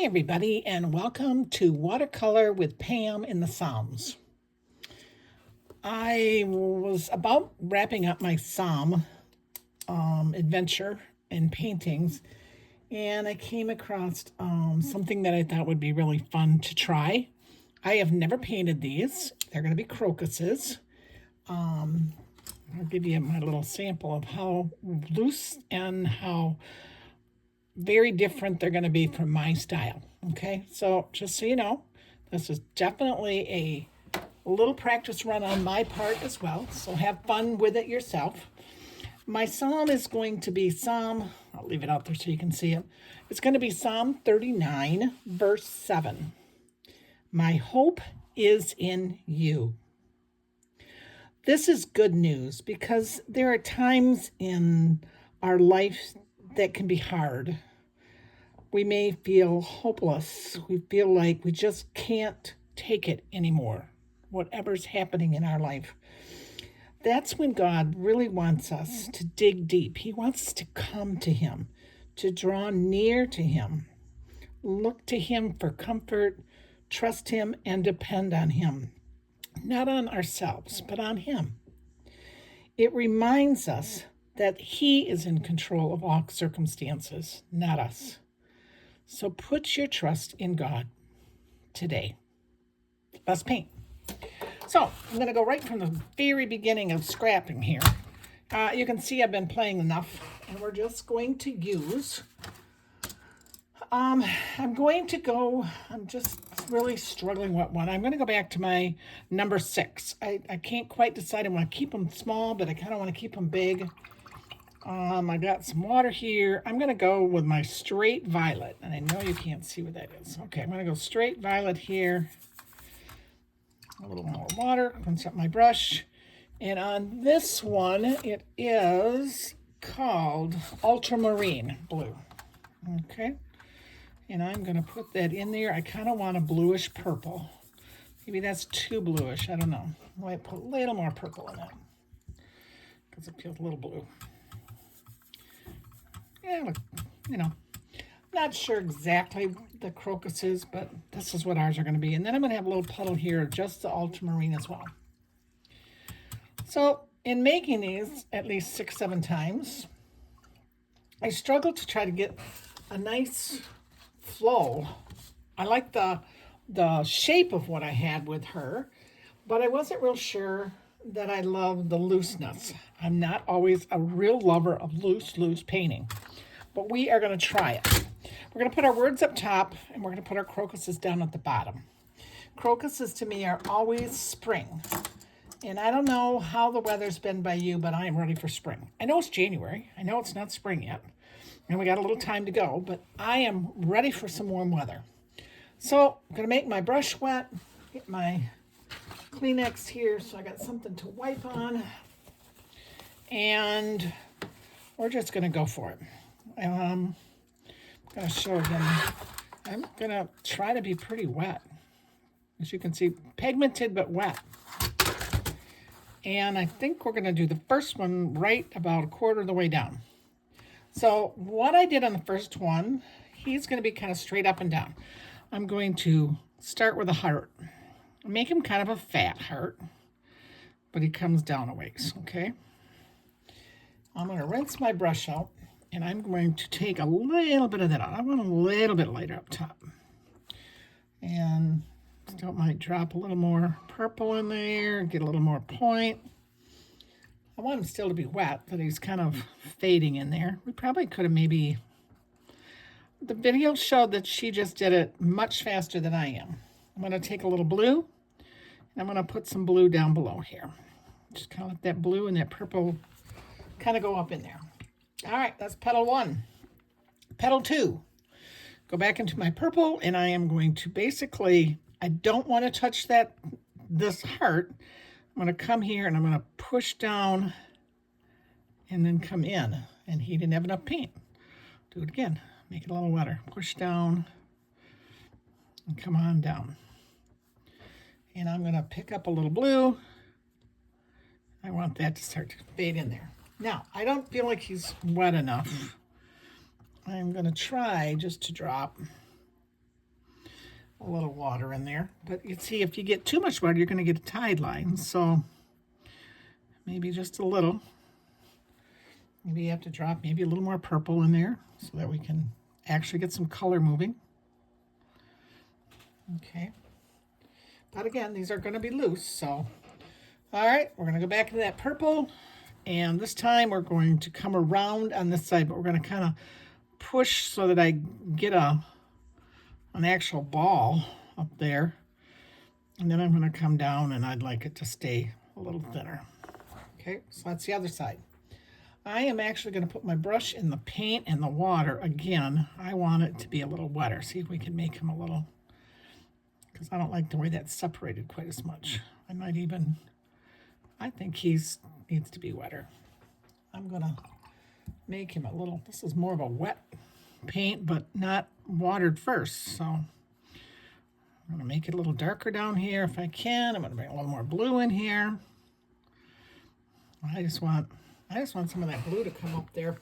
everybody, and welcome to Watercolor with Pam in the Psalms. I was about wrapping up my Psalm adventure in paintings, and I came across something that I thought would be really fun to try. I have never painted these. They're going to be crocuses. I'll give you my little sample of how loose and how very different they're going to be from my style. Okay, so just so you know, this is definitely a little practice run on my part as well, so have fun with it yourself. My psalm is going to be I'll leave it out there so you can see it. It's going to be Psalm 39, verse 7. My hope is in you. This is good news because there are times in our life that can be hard. We may feel hopeless. We feel like we just can't take it anymore, whatever's happening in our life. That's when God really wants us to dig deep. He wants us to come to Him, to draw near to Him, look to Him for comfort, trust Him, and depend on Him. Not on ourselves, but on Him. It reminds us that He is in control of all circumstances, not us. So put your trust in God today. Let's paint. So I'm going to go right from the very beginning of scrapping here. You can see I've been playing enough, and we're just going to use, I'm just really struggling with one. I'm going to go back to my number 6. I can't quite decide. I want to keep them small, but I kind of want to keep them big. I got some water here. I'm going to go with my straight violet, and I know you can't see what that is. Okay, I'm going to go straight violet here. A little more water, rinse up my brush. And on this one, it is called Ultramarine Blue. Okay, and I'm going to put that in there. I kind of want a bluish purple. Maybe that's too bluish. I don't know. I might put a little more purple in it because it feels a little blue. Yeah, look, not sure exactly the crocuses, but this is what ours are going to be. And then I'm going to have a little puddle here, just the ultramarine as well. So in making these at least 6-7 times, I struggled to try to get a nice flow. I like the shape of what I had with her, but I wasn't real sure that I love the looseness. I'm not always a real lover of loose painting, but we are going to try it. We're going to put our words up top, and we're going to put our crocuses down at the bottom. Crocuses to me are always spring, and I don't know how the weather's been by you, but I am ready for spring. I know it's January. I know it's not spring yet, and we got a little time to go, but I am ready for some warm weather. So I'm going to make my brush wet, get my Kleenex here so I got something to wipe on, and we're just going to go for it. I'm going to show again. I'm going to try to be pretty wet. As you can see, pigmented but wet. And I think we're going to do the first one right about a quarter of the way down. So what I did on the first one, he's going to be kind of straight up and down. I'm going to start with a heart. Make him kind of a fat heart, but he comes down a ways, okay? I'm going to rinse my brush out, and I'm going to take a little bit of that out. I want a little bit lighter up top. And still might drop a little more purple in there, get a little more point. I want him still to be wet, but he's kind of fading in there. We probably could have maybe... The video showed that she just did it much faster than I am. I'm going to take a little blue, and I'm going to put some blue down below here. Just kind of let that blue and that purple kind of go up in there. All right, that's petal 1. Petal 2. Go back into my purple, and I am going to basically, I don't want to touch this heart. I'm going to come here, and I'm going to push down and then come in. And he didn't have enough paint. Do it again. Make it a little wetter. Push down and come on down. And I'm going to pick up a little blue. I want that to start to fade in there. Now, I don't feel like he's wet enough. I'm going to try just to drop a little water in there. But you see, if you get too much water, you're going to get a tide line. So maybe just a little. Maybe you have to drop maybe a little more purple in there so that we can actually get some color moving. Okay. But again, these are going to be loose, so. All right, we're going to go back to that purple. And this time we're going to come around on this side, but we're going to kind of push so that I get an actual ball up there. And then I'm going to come down, and I'd like it to stay a little thinner. Okay, so that's the other side. I am actually going to put my brush in the paint and the water again. I want it to be a little wetter. See if we can make him a little, because I don't like the way that's separated quite as much. I think he needs to be wetter. I'm going to make him a little, this is more of a wet paint, but not watered first. So I'm going to make it a little darker down here if I can. I'm going to bring a little more blue in here. I just want some of that blue to come up there.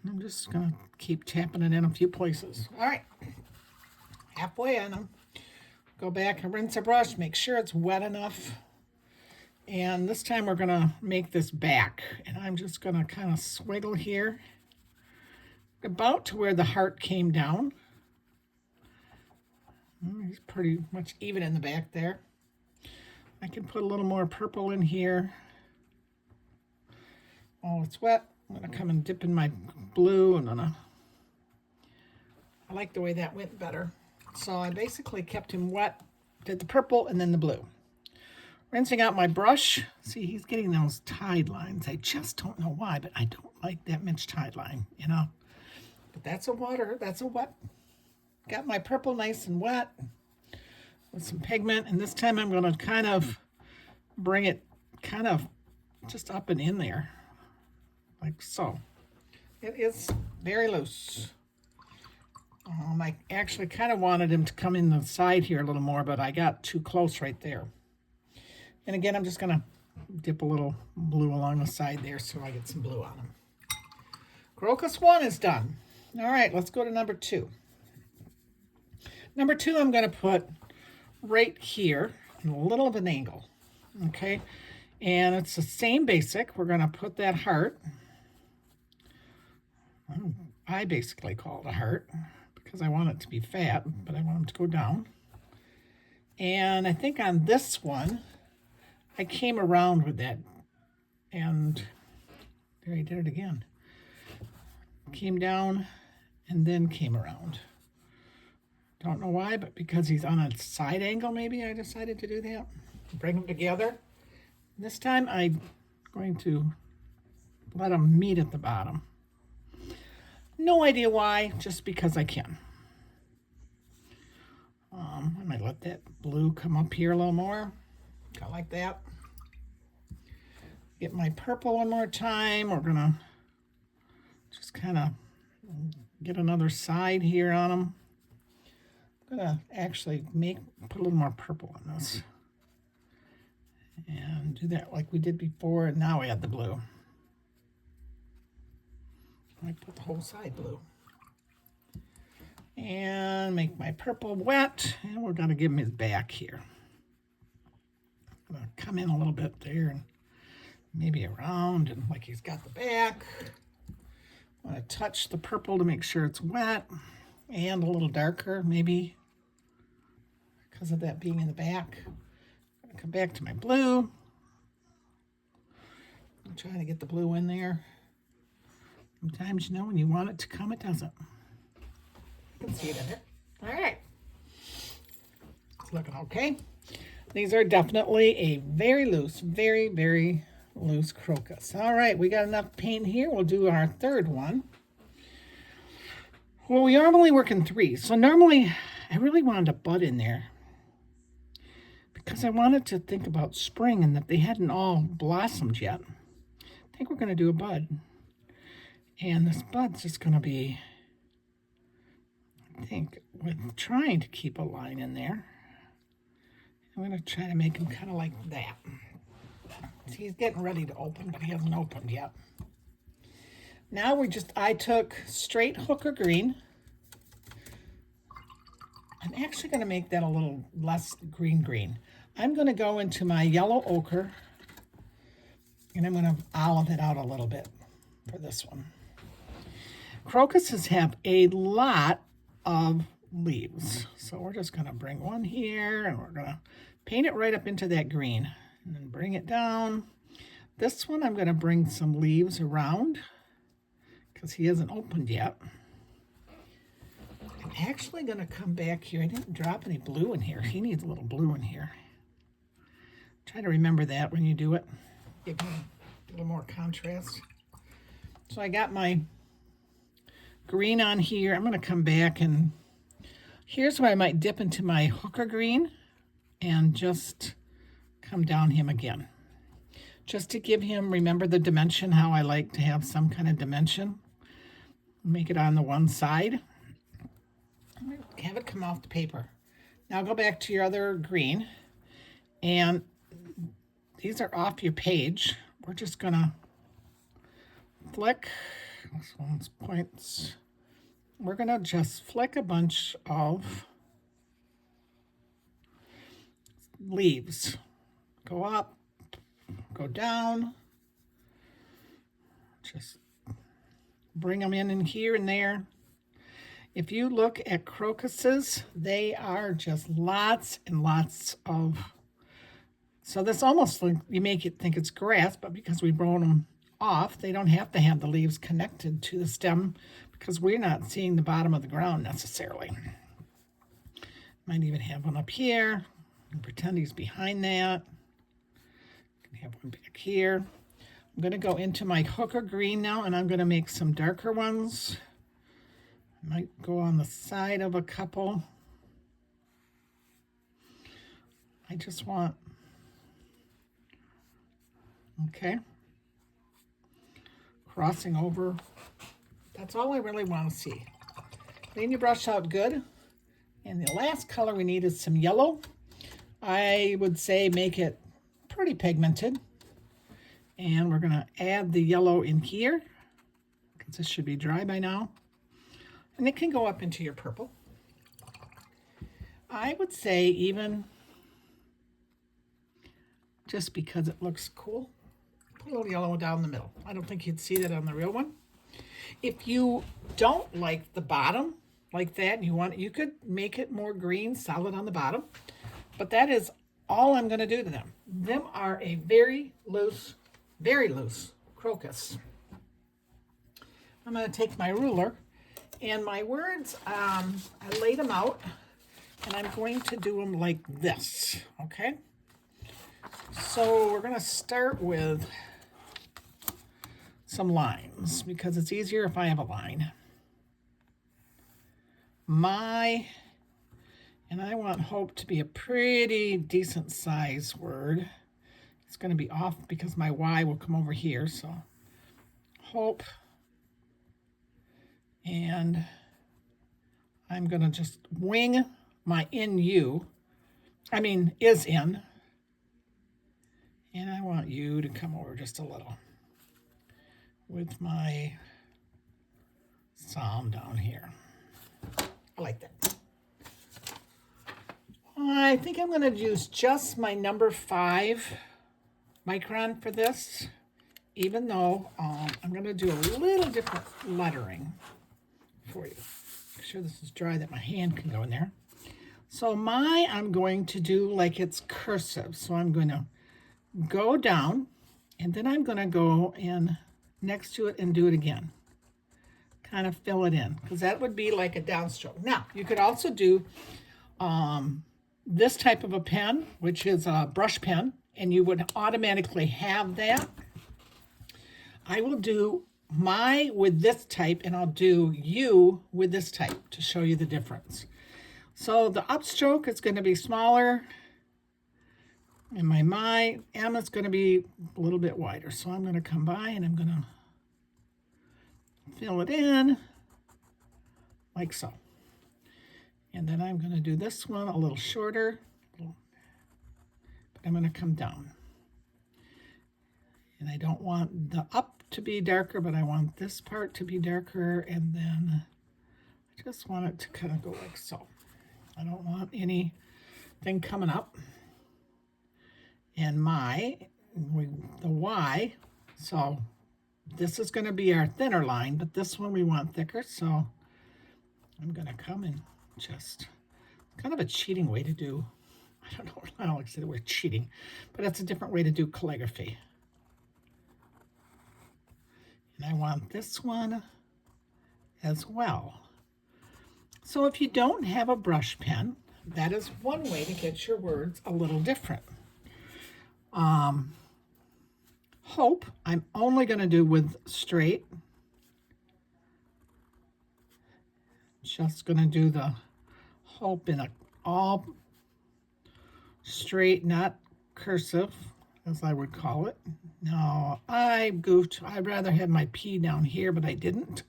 I'm just going to keep tapping it in a few places. All right, halfway on them. Go back and rinse our brush, make sure it's wet enough. And this time we're going to make this back. And I'm just going to kind of swiggle here about to where the heart came down. He's pretty much even in the back there. I can put a little more purple in here. Oh, it's wet. I'm going to come and dip in my blue. And I like the way that went better. So I basically kept him wet, did the purple and then the blue. Rinsing out my brush. See, he's getting those tide lines. I just don't know why, but I don't like that much tide line, you know. But that's a wet. Got my purple nice and wet with some pigment. And this time I'm going to kind of bring it kind of just up and in there, like so. It is very loose. I actually kind of wanted him to come in the side here a little more, but I got too close right there. And again, I'm just going to dip a little blue along the side there so I get some blue on him. Crocus 1 is done. All right, let's go to number 2. Number 2, I'm going to put right here in a little of an angle. Okay, and it's the same basic. We're going to put that heart. I basically call it a heart because I want it to be fat, but I want it to go down. And I think on this one, I came around with that, and there I did it again. Came down and then came around. Don't know why, but because he's on a side angle, maybe I decided to do that. Bring them together. This time I'm going to let them meet at the bottom. No idea why, just because I can. I might let that blue come up here a little more. Kind of like that. Get my purple one more time. We're gonna just kind of get another side here on them. I'm gonna actually put a little more purple on this. And do that like we did before, and now we add the blue. I put the whole side blue. And make my purple wet, and we're gonna give him his back here. I'm gonna come in a little bit there and maybe around, and like he's got the back. I'm gonna touch the purple to make sure it's wet, and a little darker maybe because of that being in the back. I'm gonna come back to my blue. I'm trying to get the blue in there. Sometimes, you know, when you want it to come, it doesn't. You can see it in there. All right. It's looking okay. These are definitely a very loose, very, very loose crocus. All right, we got enough paint here. We'll do our third one. Well, we normally work in 3. So normally, I really wanted a bud in there because I wanted to think about spring and that they hadn't all blossomed yet. I think we're going to do a bud. And this bud's just going to be, I think, with trying to keep a line in there. I'm going to try to make him kind of like that. See, he's getting ready to open, but he hasn't opened yet. Now I took straight hooker green. I'm actually going to make that a little less green. I'm going to go into my yellow ochre, and I'm going to olive it out a little bit for this one. Crocuses have a lot of leaves, so we're just going to bring one here, and we're going to paint it right up into that green, and then bring it down. This one I'm going to bring some leaves around because he hasn't opened yet. I'm actually going to come back here. I didn't drop any blue in here. He needs a little blue in here. Try to remember that when you do it. Give him a little more contrast. So I got my green on here. I'm going to come back, and here's where I might dip into my hooker green and just come down him again. Just to give him, remember the dimension, how I like to have some kind of dimension. Make it on the one side. Have it come off the paper. Now go back to your other green, and these are off your page. We're just gonna flick, this one's points. We're gonna just flick a bunch of leaves. Go up, go down, just bring them in here and there. If you look at crocuses, they are just lots and lots of, so this almost like, you make it think it's grass, but because we blown them off, they don't have to have the leaves connected to the stem because we're not seeing the bottom of the ground necessarily. Might even have one up here and pretend he's behind that. Can have one back here. I'm going to go into my hooker green now, and I'm going to make some darker ones. Might go on the side of a couple. I just want, okay, crossing over. That's all I really want to see. Clean your brush out good. And the last color we need is some yellow. I would say make it pretty pigmented. And we're going to add the yellow in here because this should be dry by now. And it can go up into your purple. I would say even just because it looks cool, put a little yellow down the middle. I don't think you'd see that on the real one. If you don't like the bottom like that, and you want, you could make it more green, solid on the bottom. But that is all I'm going to do to them. Them are a very loose crocus. I'm going to take my ruler. And my words, I laid them out, and I'm going to do them like this, okay? So we're going to start with some lines, because it's easier if I have a line. And I want hope to be a pretty decent size word. It's going to be off because my Y will come over here, so hope. And I'm going to just wing my is in. And I want you to come over just a little with my psalm down here. I like that. I think I'm going to use just my number 5 micron for this, even though I'm going to do a little different lettering for you. Make sure this is dry that my hand can go in there. So I'm going to do like it's cursive. So I'm going to go down, and then I'm going to go in next to it and do it again. Kind of fill it in, because that would be like a downstroke. Now, you could also do this type of a pen, which is a brush pen, and you would automatically have that. I will do my with this type, and I'll do you with this type to show you the difference. So the upstroke is going to be smaller, and my M is going to be a little bit wider. So I'm going to come by and I'm going to fill it in like so. And then I'm going to do this one a little shorter, but I'm going to come down. And I don't want the up to be darker, but I want this part to be darker, and then I just want it to kind of go like so. I don't want anything coming up. And the Y, so this is going to be our thinner line, but this one we want thicker, so I'm going to come and just, kind of a cheating way to do, I don't like to say the word cheating, but it's a different way to do calligraphy. And I want this one as well. So if you don't have a brush pen, that is one way to get your words a little different. Hope, I'm only going to do with straight. Just going to do the hope in a all straight, not cursive, as I would call it. No, I goofed. I'd rather have my P down here, but I didn't.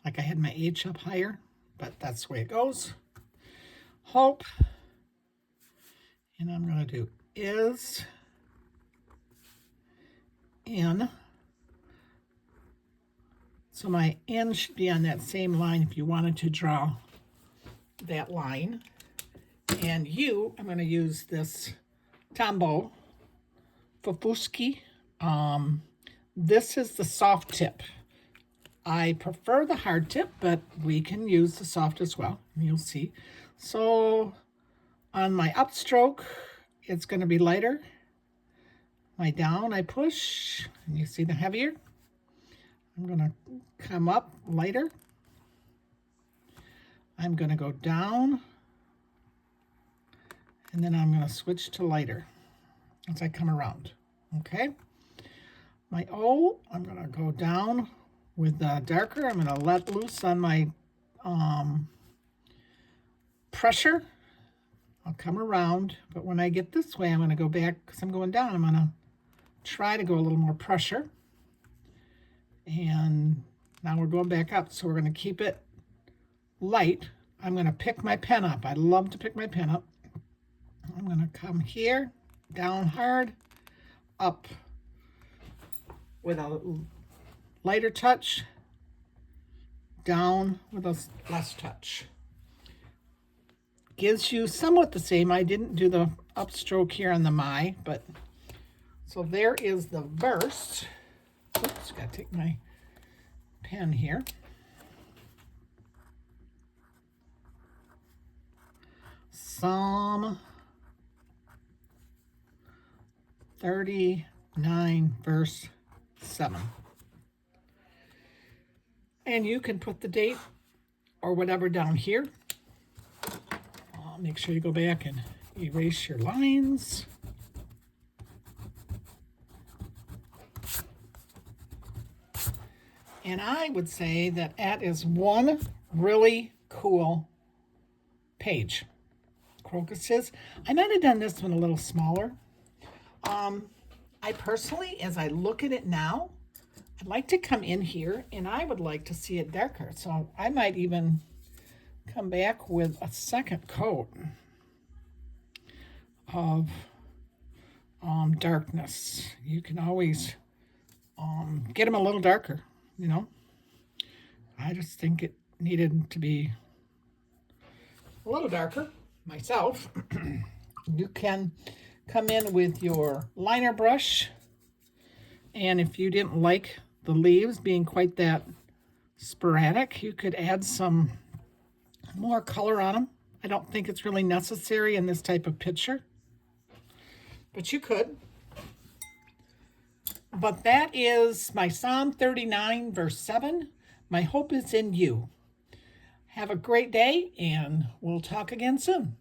Like I had my H up higher, but that's the way it goes. Hope. And I'm going to do is in. So my N should be on that same line if you wanted to draw that line. And U, I'm going to use this Tombow Fufuski. This is the soft tip. I prefer the hard tip, but we can use the soft as well. You'll see. So on my upstroke, it's going to be lighter. My down, I push, and you see the heavier. I'm going to come up lighter. I'm going to go down, and then I'm going to switch to lighter as I come around. Okay. My O, I'm going to go down with the darker. I'm going to let loose on my pressure. I'll come around, but when I get this way, I'm going to go back because I'm going down. I'm going to try to go a little more pressure. And now we're going back up, so we're going to keep it light. I'm going to pick my pen up. I love to pick my pen up. I'm going to come here, down hard, up with a lighter touch, down with a less touch. Gives you somewhat the same. I didn't do the upstroke here on the my, but so there is the verse. Oops, gotta take my pen here. Psalm 39, verse 7. And you can put the date or whatever down here. Make sure you go back and erase your lines. And I would say that is one really cool page. Crocuses. I might have done this one a little smaller. I personally, as I look at it now, I'd like to come in here and I would like to see it darker. So I might even come back with a second coat of darkness. You can always get them a little darker, you know. I just think it needed to be a little darker myself. You can come in with your liner brush, and if you didn't like the leaves being quite that sporadic, you could add some more color on them. I don't think it's really necessary in this type of picture, but you could. But that is my Psalm 39, verse 7. My hope is in you. Have a great day, and we'll talk again soon.